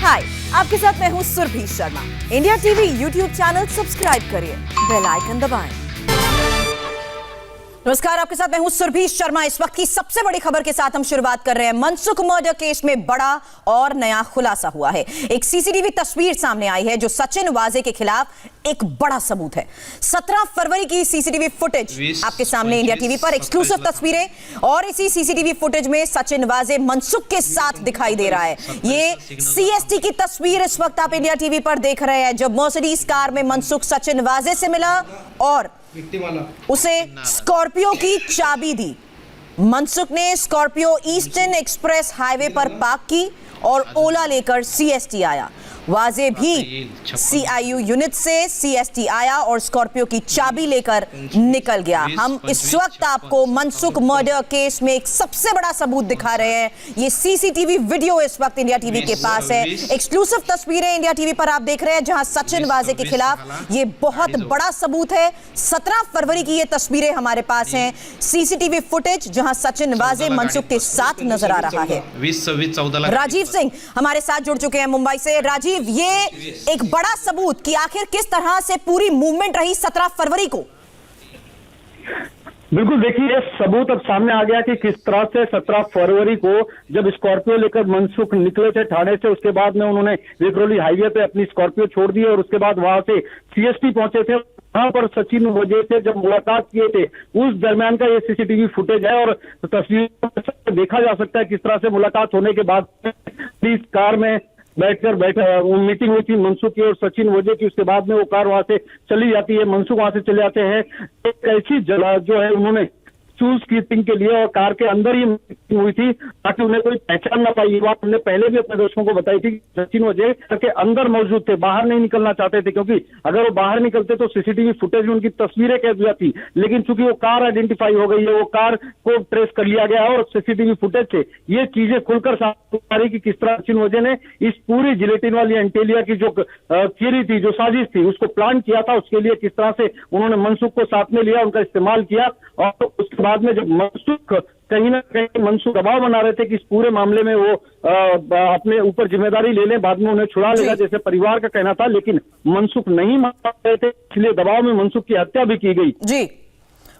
हाय, आपके साथ मैं हूं Surabhi Sharma. India TV YouTube channel subscribe करिए, बेल आइकन दबाएं। नमस्कार, आपके साथ मैं हूं सुरभि शर्मा। इस वक्त की सबसे बड़ी खबर के साथ हम शुरुआत कर रहे हैं। मनसुख मर्डर केस में बड़ा और नया खुलासा हुआ है। एक सीसीटीवी तस्वीर सामने आई है जो सचिन वाजे के खिलाफ एक बड़ा सबूत है। 17 फरवरी की सीसीटीवी फुटेज आपके सामने इंडिया टीवी पर एक्सक्लूसिव तस्वीरें, और इसी सीसीटीवी फुटेज में सचिन वाजे मनसुख के साथ दिखाई दे रहा है। ये सीएसटी की तस्वीर इस वक्त आप इंडिया टीवी पर देख रहे हैं, जब मर्सिडीज कार में मनसुख सचिन वाजे से मिला और उसे स्कॉर्पियो की चाबी दी। मनसुख ने स्कॉर्पियो ईस्टर्न एक्सप्रेस हाईवे पर पार्क की और ओला लेकर सीएसटी आया। वाजे भी सीआईयू यूनिट से सीएसटी आया और स्कॉर्पियो की चाबी लेकर निकल गया। हम इस वक्त आपको मनसुख मर्डर केस में एक सबसे बड़ा सबूत दिखा रहे हैं। ये सीसीटीवी वीडियो इस वक्त इंडिया टीवी के पास है। एक्सक्लूसिव तस्वीरें इंडिया टीवी पर आप देख रहे हैं, जहां सचिन वाजे के खिलाफ ये बहुत बड़ा सबूत है। 17 फरवरी की ये तस्वीरें हमारे पास हैं, सीसीटीवी फुटेज जहां सचिन वाजे मनसुख के साथ नजर आ रहा है। राजीव सिंह हमारे साथ जुड़ चुके हैं मुंबई से। राजीव, ये एक बड़ा सबूत कि आखिर किस तरह से पूरी मूवमेंट रही 17 फरवरी को। बिल्कुल, देखिए सबूत अब सामने आ गया कि किस तरह से 17 फरवरी को जब स्कॉर्पियो लेकर मनसुख निकले थे ठाणे से, उसके बाद में उन्होंने विक्रोली हाईवे पे अपनी स्कॉर्पियो छोड़ दी और उसके बाद वहां से सीएसटी पहुंचे थे। वहां पर सचिन वाजे से जब मुलाकात किए थे उस दरमियान का ये सीसीटीवी फुटेज है और तस्वीर देखा जा सकता है किस तरह से मुलाकात होने के बाद इस कार में मीटिंग हुई थी मनसुख की और सचिन वाजे की। उसके बाद में वो कार वहां से चली जाती है, मनसुख वहां से चले जाते हैं। एक ऐसी जगह जो है उन्होंने शूज कीपिंग के लिए और कार के अंदर ही मीटिंग हुई थी ताकि उन्हें कोई पहचान ना पाए। ये बात हमने पहले भी अपने दोस्तों को बताई थी। सचिन वाजे के अंदर मौजूद थे, बाहर नहीं निकलना चाहते थे, क्योंकि अगर वो बाहर निकलते तो सीसीटीवी फुटेज में उनकी तस्वीरें कैद हो जाती। लेकिन चूंकि वो कार आइडेंटिफाई हो गई है, वो कार को ट्रेस कर लिया गया और सीसीटीवी फुटेज से ये चीजें खुलकर सामने आ रही कि किस तरह सचिन वाजे ने इस पूरी जिलेटिन वाली एंटेलिया की जो थियरी थी, जो साजिश थी, उसको प्लान किया था। उसके लिए किस तरह से उन्होंने मनसुख को साथ में लिया, उनका इस्तेमाल किया और उसके बाद में जब मनसुख कहीं ना कहीं मनसुख दबाव बना रहे थे कि इस पूरे मामले में वो अपने ऊपर जिम्मेदारी ले लें, बाद में उन्हें छुड़ा लेगा जैसे परिवार का कहना था, लेकिन मनसुख नहीं मान रहे थे, इसलिए दबाव में मनसुख की हत्या भी की गई। जी,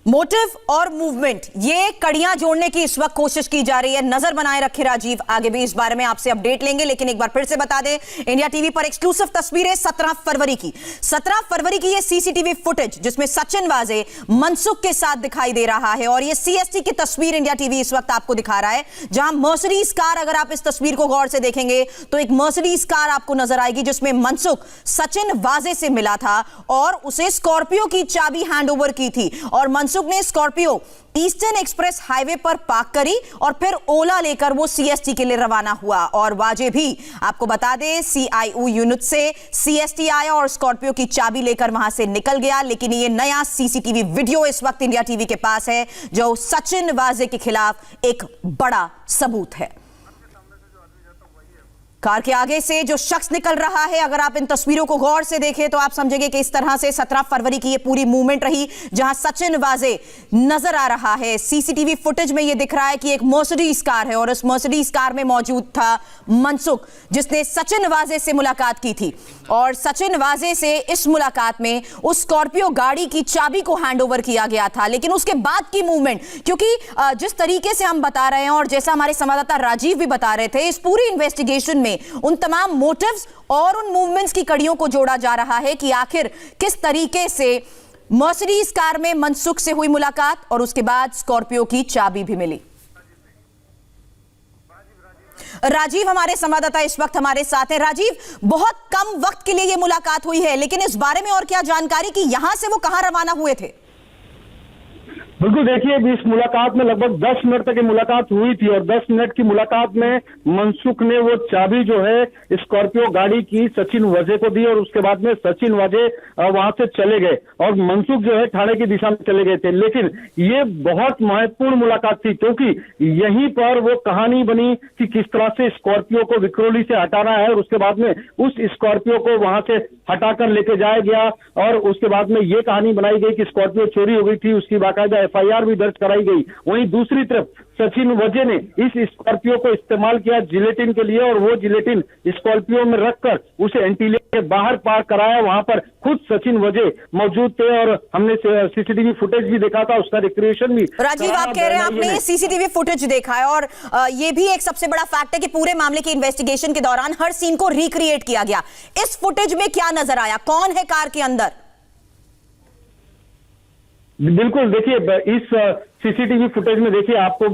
मोटिव और मूवमेंट, ये कड़ियां जोड़ने की इस वक्त कोशिश की जा रही है। नजर बनाए रखे राजीव, आगे भी इस बारे में आपसे अपडेट लेंगे, लेकिन एक बार फिर से बता दें, इंडिया टीवी पर एक्सक्लूसिव तस्वीरें 17 फरवरी की। 17 फरवरी की ये सीसीटीवी फुटेज जिसमें सचिन वाजे मनसुख के साथ दिखाई दे रहा है, और ये सीएसटी की तस्वीर इंडिया टीवी इस वक्त आपको दिखा रहा है, जहां मर्सिडीज कार, अगर आप इस तस्वीर को गौर से देखेंगे तो एक मर्सिडीज कार आपको नजर आएगी जिसमें मनसुख सचिन वाजे से मिला था और उसे स्कॉर्पियो की चाबी हैंडओवर की थी। और मनसुख ने स्कॉर्पियो ईस्टर्न एक्सप्रेस हाईवे पर पार्क करी और फिर ओला लेकर वो सीएसटी के लिए रवाना हुआ। और वाजे भी आपको बता दें सीआईयू यूनिट से सीएसटी आया और स्कॉर्पियो की चाबी लेकर वहां से निकल गया। लेकिन ये नया सीसीटीवी वीडियो इस वक्त इंडिया टीवी के पास है जो सचिन वाजे के खिलाफ एक बड़ा सबूत है। कार के आगे से जो शख्स निकल रहा है, अगर आप इन तस्वीरों को गौर से देखें तो आप समझेंगे कि इस तरह से 17 फरवरी की ये पूरी मूवमेंट रही, जहां सचिन वाजे नजर आ रहा है। सीसीटीवी फुटेज में ये दिख रहा है कि एक मर्सिडीज कार है और इस मर्सिडीज कार में मौजूद था मनसुख, जिसने सचिन वाजे से मुलाकात की थी। और सचिन वाजे से इस मुलाकात में उस स्कॉर्पियो गाड़ी की चाबी को हैंडओवर किया गया था। लेकिन उसके बाद की मूवमेंट, क्योंकि जिस तरीके से हम बता रहे हैं और जैसा हमारे संवाददाता राजीव भी बता रहे थे, इस पूरी इन्वेस्टिगेशन में उन तमाम मोटिव्स और उन मूवमेंट्स की कड़ियों को जोड़ा जा रहा है कि आखिर किस तरीके से मर्सिडीज कार में मनसुख से हुई मुलाकात और उसके बाद स्कॉर्पियो की चाबी भी मिली। राजीव हमारे संवाददाता इस वक्त हमारे साथ हैं। राजीव, बहुत कम वक्त के लिए यह मुलाकात हुई है, लेकिन इस बारे में और क्या जानकारी कि यहां से वो कहां रवाना हुए थे? बिल्कुल, देखिए इस मुलाकात में लगभग 10 मिनट तक ये मुलाकात हुई थी और 10 मिनट की मुलाकात में मनसुख ने वो चाबी जो है स्कॉर्पियो गाड़ी की सचिन वाजे को दी और उसके बाद में सचिन वाजे वहां से चले गए और मनसुख जो है ठाणे की दिशा में चले गए थे। लेकिन ये बहुत महत्वपूर्ण मुलाकात थी क्योंकि यहीं पर वो कहानी बनी कि किस तरह से स्कॉर्पियो को विक्रोली से हटाना है और उसके बाद में उस स्कॉर्पियो को वहां से हटाकर लेके जाया गया और उसके बाद में ये कहानी बनाई गई कि स्कॉर्पियो चोरी हो गई थी, उसकी बाकायदा FIR भी दर्ज कराई गई। वहीं दूसरी तरफ सचिन वजे ने इस स्कॉर्पियो को इस्तेमाल किया जिलेटिन के लिए, और वो जिलेटिन स्कॉर्पियो में रखकर उसे एंटीलिया के बाहर पार्क कराया। वहां पर खुद सचिन वजे मौजूद थे और हमने CCTV फुटेज भी देखा था, उसका रिक्रिएशन भी। राजीव, आप कह रहे हैं आपने CCTV फुटेज देखा है, और ये भी एक सबसे बड़ा फैक्ट है कि पूरे मामले की इन्वेस्टिगेशन के दौरान हर सीन को रिक्रिएट किया गया। इस फुटेज में क्या नजर आया, कौन है कार के अंदर? बिल्कुल, देखिए इस CCTV फुटेज में देखिए आपको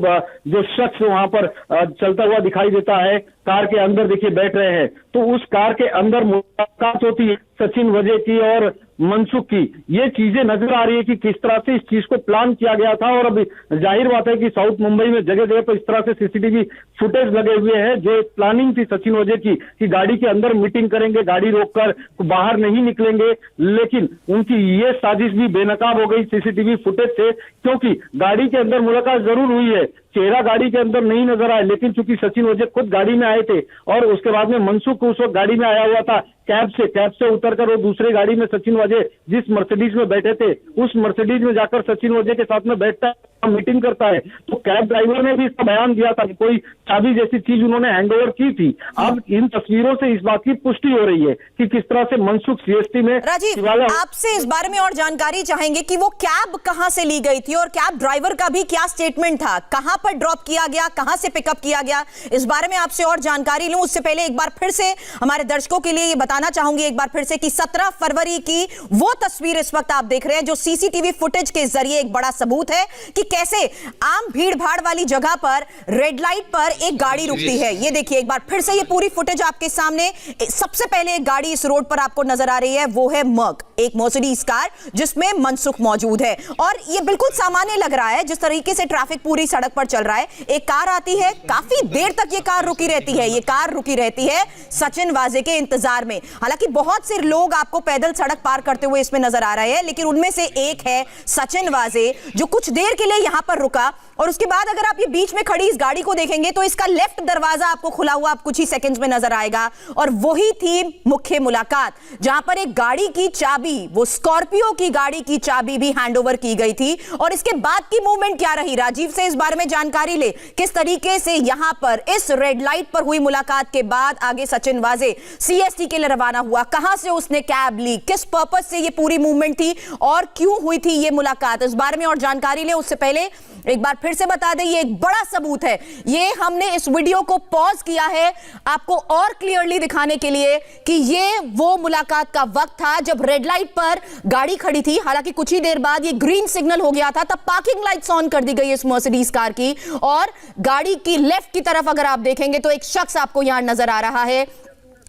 जो शख्स वहां पर चलता हुआ दिखाई देता है, कार के अंदर देखिए बैठ रहे हैं, तो उस कार के अंदर मुलाकात होती है सचिन वजे की और मनसुख की। ये चीजें नजर आ रही है कि किस तरह से इस चीज को प्लान किया गया था, और अभी जाहिर बात है कि साउथ मुंबई में जगह जगह पर इस तरह से CCTV फुटेज लगे हुए हैं। जो प्लानिंग थी सचिन वजे की कि गाड़ी के अंदर मीटिंग करेंगे, गाड़ी रोककर बाहर नहीं निकलेंगे, लेकिन उनकी ये साजिश भी बेनकाब हो गई CCTV फुटेज से, क्योंकि गाड़ी के अंदर मुलाकात जरूर हुई है, चेहरा गाड़ी के अंदर नहीं नजर आया, लेकिन चूंकि सचिन वजे खुद गाड़ी में आए थे और उसके बाद में मनसुख उस वक्त गाड़ी में आया हुआ था कैब से उतरकर वो दूसरी गाड़ी में सचिन वजे जिस मर्सिडीज में बैठे थे उस मर्सिडीज में जाकर सचिन वजे के साथ में बैठता है, मीटिंग करता है। तो कैब ड्राइवर ने भी इसका बयान दिया था कि कोई चाबी जैसी चीज उन्होंने हैंडओवर की थी। अब इन तस्वीरों से इस बात की पुष्टि हो रही है कि किस तरह से मनसुख CST में। राजीव, आपसे इस बारे में और जानकारी चाहेंगे कि वो कैब कहां से ली गई थी और कैब ड्राइवर का भी क्या स्टेटमेंट था, कहां पर ड्रॉप किया गया, कहां से पिकअप किया गया, इस बारे में आपसे और जानकारी लूं। उससे पहले एक बार फिर से हमारे दर्शकों के लिए ये बताना चाहूंगी एक बार फिर से कि 17 फरवरी की वो तस्वीर इस वक्त आप देख रहे हैं जो CCTV फुटेज के जरिए एक बड़ा सबूत है कि कैसे आम भीड़ भाड़ वाली जगह पर रेड लाइट पर एक गाड़ी रुकती है। ये देखिए एक बार फिर से ये पूरी फुटेज आपके सामने। सबसे पहले एक गाड़ी इस रोड पर आपको नजर आ रही है, वो है मर्क, एक मर्सिडीज कार जिसमें मनसुख मौजूद है, और ये बिल्कुल सामान्य लग रहा है जिस तरीके से ट्रैफिक पूरी सड़क पर चल रहा है। एक कार आती है, काफी देर तक ये कार रुकी रहती है, ये कार रुकी रहती है सचिन वाजे के इंतजार में। हालांकि बहुत से लोग आपको पैदल सड़क पार करते हुए इसमें नजर आ रहे हैं, लेकिन उनमें से एक है सचिन वाजे जो कुछ देर के लिए यहां पर रुका, और उसके बाद अगर आप ये बीच में खड़ी इस गाड़ी को देखेंगे तो इसका लेफ्ट दरवाजा आपको खुला हुआ आप कुछ ही सेकंड्स में नजर आएगा, और वही थी मुख्य मुलाकात जहां पर एक गाड़ी की चाबी, वो स्कॉर्पियो की गाड़ी की चाबी भी हैंडओवर की गई थी। और इसके बाद की मूवमेंट क्या रही, राजीव से इस बारे में जानकारी ले, किस तरीके से यहां पर इस रेड लाइट पर हुई मुलाकात के बाद आगे सचिन वाजे CST के लिए रवाना हुआ, कहां से उसने कैब ली, किस पर्पस से ये पूरी मूवमेंट थी और क्यों हुई थी ये मुलाकात, इस बारे में और जानकारी ले। उससे पहले एक बार फिर से बता दें, ये एक बड़ा सबूत है, ये हमने इस वीडियो को पॉज किया है आपको और क्लियरली दिखाने के लिए कि ये वो मुलाकात का वक्त था जब रेड लाइट पर गाड़ी खड़ी थी। हालांकि कुछ ही देर बाद ये ग्रीन सिग्नल हो गया था, तब पार्किंग लाइट्स ऑन कर दी गई इस मर्सिडीज कार की, और गाड़ी की लेफ्ट की तरफ अगर आप देखेंगे तो एक शख्स आपको यहां नजर आ रहा है,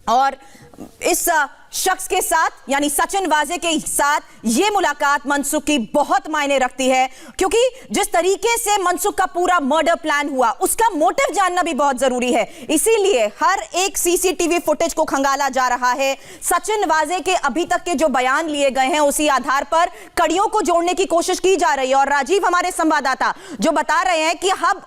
और इस शख्स के साथ यानी सचिन वाजे के साथ यह मुलाकात मनसुख की बहुत मायने रखती है, क्योंकि जिस तरीके से मनसुख का पूरा मर्डर प्लान हुआ उसका मोटिव जानना भी बहुत जरूरी है। इसीलिए हर एक CCTV फुटेज को खंगाला जा रहा है। सचिन वाजे के अभी तक के जो बयान लिए गए हैं उसी आधार पर कड़ियों को जोड़ने की कोशिश की जा रही है, और राजीव हमारे संवाददाता जो बता रहे हैं कि अब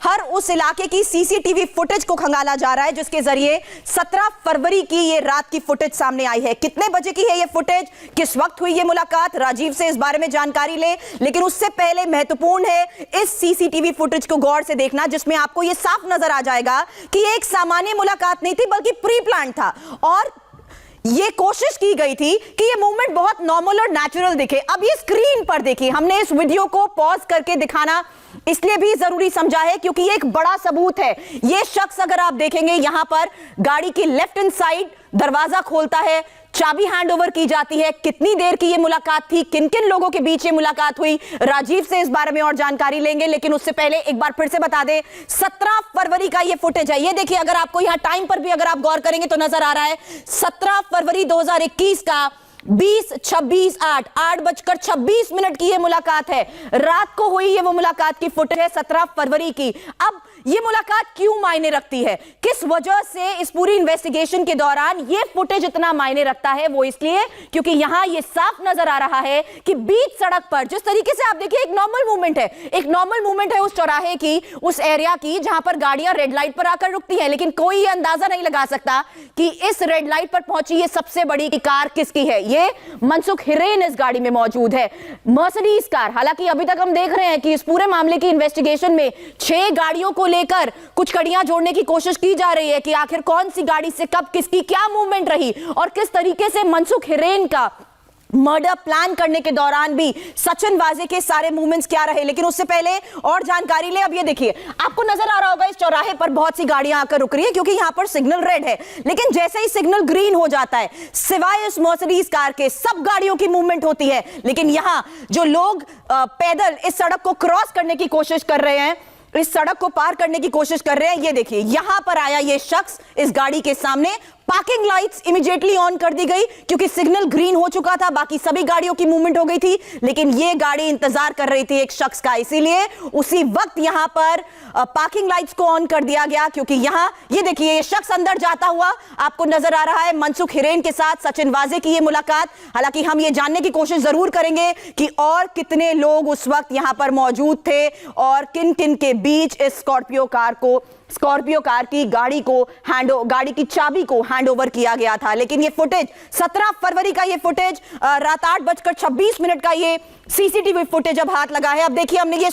हर उस इलाके की CCTV फुटेज को खंगाला जा रहा है जिसके जरिए 17 फरवरी की ये रात की फुटेज सामने आई है। कितने बजे की है ये फुटेज, किस वक्त हुई ये मुलाकात, राजीव से इस बारे में जानकारी ले। लेकिन उससे पहले महत्वपूर्ण है इस CCTV फुटेज को गौर से देखना, जिसमें आपको ये साफ नजर आ जाएगा कि एक सामान्य मुलाकात नहीं थी बल्कि प्री प्लान था, और ये कोशिश की गई थी कि ये मूवमेंट बहुत नॉर्मल और नेचुरल दिखे। अब ये स्क्रीन पर देखिए, हमने इस वीडियो को पॉज करके दिखाना इसलिए भी जरूरी समझा है क्योंकि ये एक बड़ा सबूत है। ये शख्स अगर आप देखेंगे यहां पर गाड़ी की लेफ्ट हैंड साइड दरवाजा खोलता है, चाबी हैंडओवर की जाती है। कितनी देर की ये मुलाकात थी, किन किन लोगों के बीच ये मुलाकात हुई, राजीव से इस बारे में और जानकारी लेंगे। लेकिन उससे पहले एक बार फिर से बता दें, 17 फरवरी का ये फुटेज है। ये देखिए, अगर आपको यहां टाइम पर भी अगर आप गौर करेंगे तो नजर आ रहा है 17 फरवरी 2021 का 8:26 की ये मुलाकात है। रात को हुई ये वो मुलाकात की फुटेज है 17 फरवरी की। अब ये मुलाकात क्यों मायने रखती है, किस वजह से इस पूरी इन्वेस्टिगेशन के दौरान ये फुटेज इतना मायने रखता है? वो इसलिए क्योंकि यहां ये साफ नजर आ रहा है कि बीच सड़क पर जिस तरीके से आप देखिए एक नॉर्मल मूवमेंट है उस चौराहे की, उस एरिया की जहां पर गाड़ियां रेड लाइट पर आकर रुकती हैं, लेकिन कोई ये अंदाजा नहीं लगा सकता कि इस रेड लाइट पर पहुंची ये सबसे बड़ी कार किसकी है। ये मनसुख हिरेन इस गाड़ी में मौजूद है, मर्सिडीज कार। हालांकि अभी तक हम देख रहे हैं कि इस पूरे मामले की इन्वेस्टिगेशन में 6 गाड़ियों को लेकर कुछ कड़ियां जोड़ने की कोशिश की जा रही है कि आखिर कौन सी गाड़ी से कब किसकी क्या मूवमेंट रही और किस तरीके से मनसुख हिरेन का मर्डर प्लान करने के दौरान भी सचिन वाजे के सारे मूवमेंट्स क्या रहे। लेकिन उससे पहले और जानकारी ले। अब ये देखिए, आपको नजर आ रहा होगा इस चौराहे पर बहुत सी गाड़ियां आकर रुक रही है क्योंकि यहां पर सिग्नल रेड है, लेकिन जैसे ही सिग्नल ग्रीन हो जाता है सिवाय इस मर्सिडीज कार के सब गाड़ियों की मूवमेंट होती है। लेकिन यहां जो लोग पैदल इस सड़क को क्रॉस करने की कोशिश कर रहे हैं, इस सड़क को पार करने की कोशिश कर रहे हैं, ये देखिए यहां पर आया ये शख्स इस गाड़ी के सामने, पार्किंग लाइट्स इमीडिएटली ऑन कर दी गई क्योंकि सिग्नल ग्रीन हो चुका था, बाकी सभी गाड़ियों की मूवमेंट हो गई थी, लेकिन ये गाड़ी इंतजार कर रही थी एक शख्स का, इसीलिए उसी वक्त यहां पर पार्किंग लाइट्स को ऑन कर दिया गया क्योंकि यहां ये देखिए ये शख्स अंदर जाता हुआ आपको नजर आ रहा है। मनसुख हिरेन के साथ सचिन वाजे की ये मुलाकात। हालांकि हम ये जानने की कोशिश जरूर करेंगे कि और कितने लोग उस वक्त यहां पर मौजूद थे और किन किन के बीच इस स्कॉर्पियो कार की गाड़ी की चाबी को हैंडओवर किया गया था। लेकिन ये फुटेज 17 फरवरी का, ये फुटेज रात 8:26 का ये सीसीटीवी फुटेज अब हाथ लगा है। अब देखिए हमने ये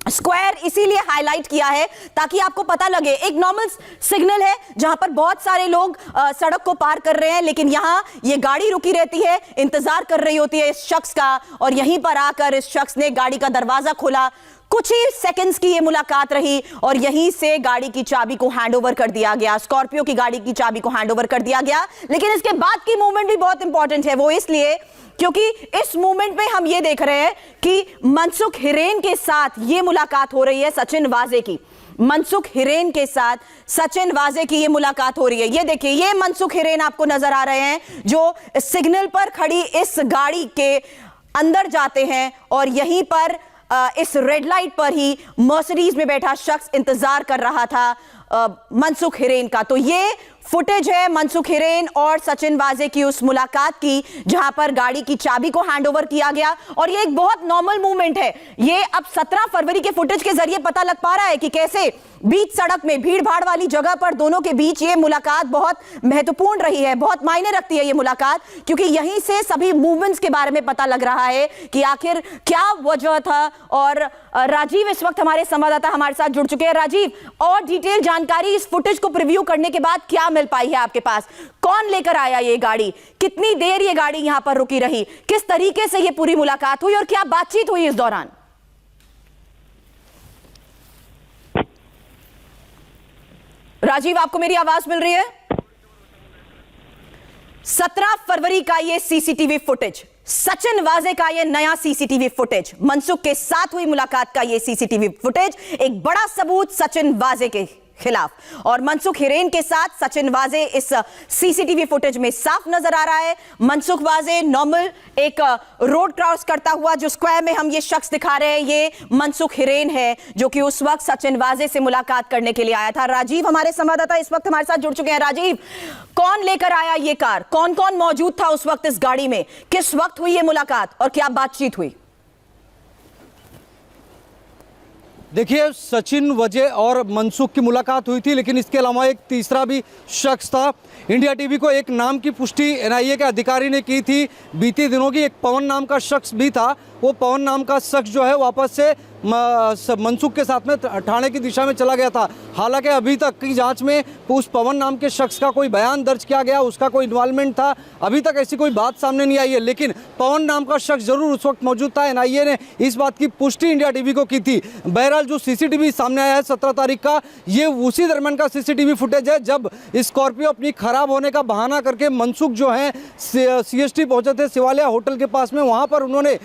स्क्वायर इसीलिए हाईलाइट किया है ताकि आपको पता लगे एक नॉर्मल सिग्नल है जहां पर बहुत सारे लोग सड़क को पार कर रहे हैं, लेकिन यहां ये गाड़ी रुकी रहती है, इंतजार कर रही होती है इस शख्स का, और यहीं पर आकर इस शख्स ने गाड़ी का दरवाजा खोला। कुछ ही सेकंड्स की ये मुलाकात रही और यहीं से गाड़ी की चाबी को हैंडओवर कर दिया गया, स्कॉर्पियो की गाड़ी की चाबी को हैंडओवर कर दिया गया। लेकिन इसके बाद की मूवमेंट भी बहुत इंपॉर्टेंट है, वो इसलिए क्योंकि इस मूवमेंट में हम ये देख रहे हैं कि मनसुख हिरेन के साथ ये मुलाकात हो रही है सचिन वाजे की। मनसुख हिरेन के साथ सचिन वाजे की ये मुलाकात हो रही है। ये देखिए ये मनसुख हिरेन आपको नजर आ रहे हैं जो सिग्नल पर खड़ी इस गाड़ी के अंदर जाते हैं और यहीं पर इस रेड लाइट पर ही मर्सिडीज में बैठा शख्स इंतजार कर रहा था मनसुख हिरेन का। तो ये फुटेज है मनसुख हिरेन और सचिन वाजे की उस मुलाकात की जहां पर गाड़ी की चाबी को हैंडओवर किया गया, और ये एक बहुत नॉर्मल मूवमेंट है। ये अब 17 फरवरी के फुटेज के जरिए पता लग पा रहा है कि कैसे बीच सड़क में भीड़ भाड़ वाली जगह पर दोनों के बीच ये मुलाकात बहुत महत्वपूर्ण रही है, बहुत मायने रखती है ये मुलाकात, क्योंकि यहीं से सभी मूवमेंट्स के बारे में पता लग रहा है कि आखिर क्या वजह था। और राजीव इस वक्त हमारे संवाददाता हमारे साथ जुड़ चुके हैं। राजीव, और डिटेल जानकारी इस फुटेज को प्रीव्यू करने के बाद क्या मिल पाई है आपके पास? कौन लेकर आया ये गाड़ी, कितनी देर ये गाड़ी यहां पर रुकी रही, किस तरीके से ये पूरी मुलाकात हुई और क्या बातचीत हुई इस दौरान? राजीव, आपको मेरी आवाज मिल रही है? 17 फरवरी का ये सीसीटीवी फुटेज, सचिन वाजे का ये नया सीसीटीवी फुटेज, मनसुख के साथ हुई मुलाकात का ये सीसीटीवी फुटेज, एक बड़ा सबूत सचिन वाजे के खिलाफ, और मनसुख हिरेन के साथ सचिन वाजे इस सीसीटीवी फुटेज में साफ नजर आ रहा है। मनसुख वाजे नॉर्मल एक रोड क्रॉस करता हुआ, जो स्क्वायर में हम ये शख्स दिखा रहे हैं ये मनसुख हिरेन है जो कि उस वक्त सचिन वाजे से मुलाकात करने के लिए आया था। राजीव हमारे संवाददाता इस वक्त हमारे साथ जुड़ चुके हैं। राजीव, कौन लेकर आया ये कार, कौन कौन मौजूद था उस वक्त इस गाड़ी में, किस वक्त हुई ये मुलाकात और क्या बातचीत हुई? देखिए, सचिन वाजे और मनसुख की मुलाकात हुई थी, लेकिन इसके अलावा एक तीसरा भी शख्स था। इंडिया टीवी को एक नाम की पुष्टि एनआईए के अधिकारी ने की थी बीते दिनों की, एक पवन नाम का शख्स भी था। वो पवन नाम का शख्स जो है वापस से मनसुख के साथ में ठाणे की दिशा में चला गया था। हालांकि अभी तक की जांच में उस पवन नाम के शख्स का कोई बयान दर्ज किया गया, उसका कोई इन्वॉल्वमेंट था, अभी तक ऐसी कोई बात सामने नहीं आई है। लेकिन पवन नाम का शख्स जरूर उस वक्त मौजूद था। एनआईए ने इस बात की पुष्टि इंडिया टीवी को की थी। बहरहाल जो सीसीटीवी सामने आया है 17 तारीख का, ये उसी दरमियान का सीसीटीवी फुटेज है जब स्कॉर्पियो अपनी खराब होने का बहाना करके मनसुख जो है सीएसटी पहुंचे थे शिवालय होटल के पास में। वहां पर उन्होंने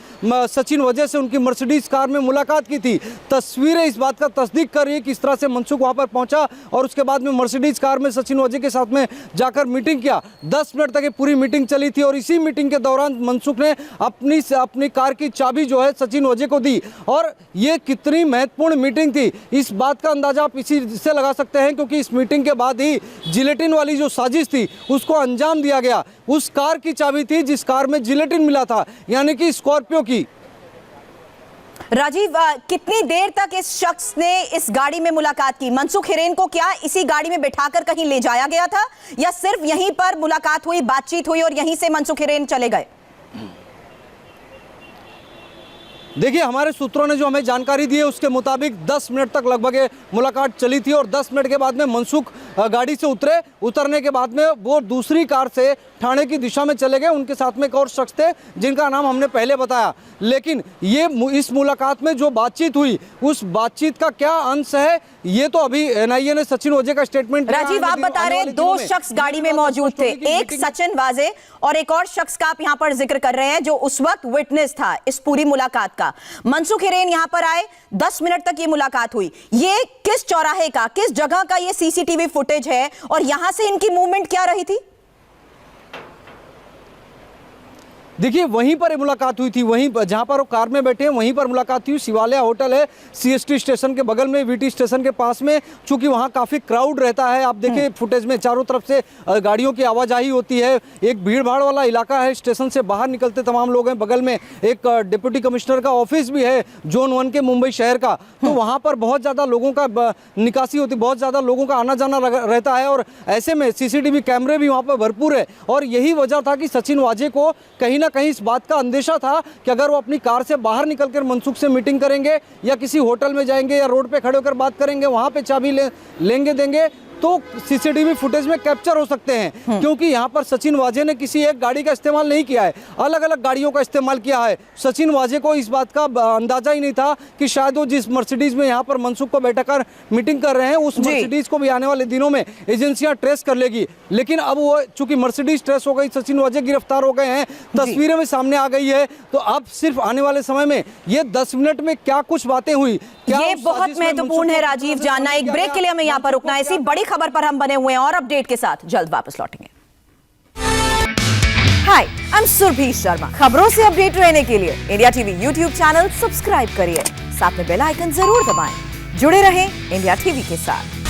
सचिन वाजे से उनकी मर्सिडीज कार में मुलाकात की थी। तस्वीरें इस बात का तस्दीक कर रही है कि इस तरह से मनसुख वहां पर पहुंचा और उसके बाद में मर्सिडीज कार में सचिन वाजे के साथ में जाकर मीटिंग किया। 10 मिनट तक ये पूरी मीटिंग चली थी और इसी मीटिंग के दौरान मनसुख ने अपनी कार की चाबी जो है सचिन वाजे को दी। और ये कितनी महत्वपूर्ण मीटिंग थी इस बात का अंदाजा आप इसी से लगा सकते हैं, क्योंकि इस मीटिंग के बाद ही जिलेटिन वाली जो साजिश थी उसको अंजाम दिया गया। उस कार की चाबी थी जिस कार में जिलेटिन मिला था, यानी कि स्कॉर्पियो की। राजीव, कितनी देर तक इस शख्स ने इस गाड़ी में मुलाकात की? मनसुख हिरेन को क्या इसी गाड़ी में बिठाकर कहीं ले जाया गया था या सिर्फ यहीं पर मुलाकात हुई, बातचीत हुई और यहीं से मनसुख हिरेन चले गए? देखिए, हमारे सूत्रों ने जो हमें जानकारी दी है उसके मुताबिक 10 मिनट तक लगभग ये मुलाकात चली थी और 10 मिनट के बाद में मनसुख गाड़ी से उतरने के बाद में वो दूसरी कार से ठाणे की दिशा में चले गए। उनके साथ में एक और शख्स थे जिनका नाम हमने पहले बताया। लेकिन ये इस मुलाकात में जो बातचीत हुई उस बातचीत का क्या अंश है ये तो अभी एनआईए ने सचिन वाजे का स्टेटमेंट। राजीव, आप बता रहे हैं 2 शख्स गाड़ी में मौजूद थे, एक सचिन वाजे और एक और शख्स का आप यहां पर जिक्र कर रहे हैं जो उस वक्त विटनेस था इस पूरी मुलाकात का। मनसुख हिरेन यहां पर आए, 10 मिनट तक ये मुलाकात हुई। ये किस चौराहे का, किस जगह का ये सीसीटीवी फुटेज है और यहां से इनकी मूवमेंट क्या रही थी? देखिए, वहीं पर मुलाकात हुई थी, वहीं जहां पर वो कार में बैठे हैं वहीं पर मुलाकात हुई। शिवालय होटल है सीएसटी स्टेशन के बगल में, वीटी स्टेशन के पास में। चूंकि वहां काफ़ी क्राउड रहता है, आप देखिए फुटेज में चारों तरफ से गाड़ियों की आवाजाही होती है। एक भीड़ भाड़ वाला इलाका है, स्टेशन से बाहर निकलते तमाम लोग हैं। बगल में एक डिप्टी कमिश्नर का ऑफिस भी है जोन 1 के मुंबई शहर का। तो वहाँ पर बहुत ज़्यादा लोगों का निकासी होती, बहुत ज़्यादा लोगों का आना जाना रहता है और ऐसे में सीसीटीवी कैमरे भी वहाँ पर भरपूर है। और यही वजह था कि सचिन वाजे को कहीं ना कहीं इस बात का अंदेशा था कि अगर वो अपनी कार से बाहर निकलकर मनसुख से मीटिंग करेंगे या किसी होटल में जाएंगे या रोड पे खड़े होकर बात करेंगे, वहां पे चाबी लेंगे देंगे तो सीसीटीवी फुटेज में कैप्चर हो सकते हैं। क्योंकि यहाँ पर सचिन वाजे ने किसी एक गाड़ी का इस्तेमाल नहीं किया है, अलग अलग गाड़ियों का इस्तेमाल किया है। सचिन वाजे को इस बात का अंदाजा ही नहीं था कि शायद वो जिस मर्सिडीज में यहाँ पर मनसुख को बैठाकर मीटिंग कर रहे हैं उस मर्सिडीज को भी आने वाले दिनों में एजेंसियां ट्रेस कर लेगी। लेकिन अब वो चूंकि मर्सिडीज ट्रेस हो गई, सचिन वाजे गिरफ्तार हो गए हैं, तस्वीरें में सामने आ गई है। तो अब सिर्फ आने वाले समय में ये 10 मिनट में क्या कुछ बातें हुई, ये बहुत महत्वपूर्ण है राजीव जानना। एक ब्रेक के लिए हमें यहाँ पर रुकना है। इसी बड़ी खबर पर हम बने हुए हैं और अपडेट के साथ जल्द वापस लौटेंगे। हाय, आई एम सुरभि शर्मा। खबरों से अपडेट रहने के लिए India TV YouTube channel subscribe करिए, साथ में बेल आइकन जरूर दबाएं। जुड़े रहें इंडिया टीवी के साथ।